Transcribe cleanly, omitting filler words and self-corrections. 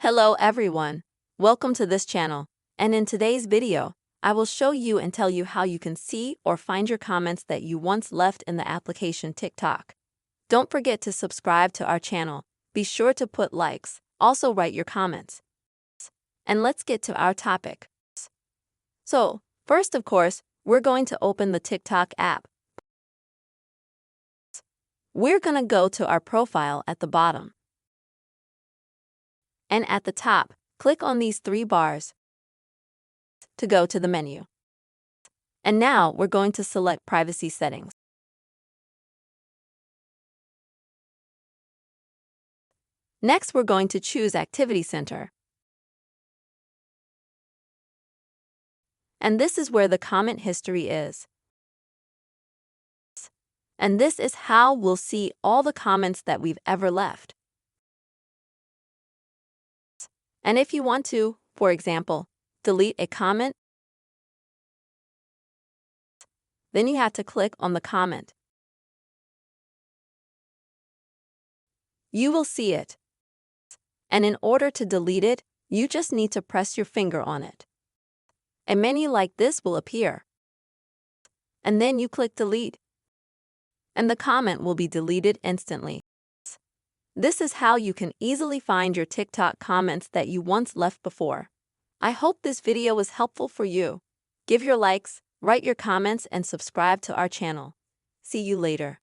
Hello everyone, welcome to this channel, and in today's video, I will show you and tell you how you can see or find your comments that you once left in the application TikTok. Don't forget to subscribe to our channel, be sure to put likes, also write your comments. And let's get to our topic. So, first of course, we're going to open the TikTok app. We're gonna go to our profile at the bottom. And at the top, click on these three bars to go to the menu. And now we're going to select privacy settings. Next, we're going to choose Activity Center. And this is where the comment history is. And this is how we'll see all the comments that we've ever left. And if you want to, for example, delete a comment, then you have to click on the comment. You will see it. And in order to delete it, you just need to press your finger on it. A menu like this will appear. And then you click delete. And the comment will be deleted instantly. This is how you can easily find your TikTok comments that you once left before. I hope this video was helpful for you. Give your likes, write your comments, and subscribe to our channel. See you later.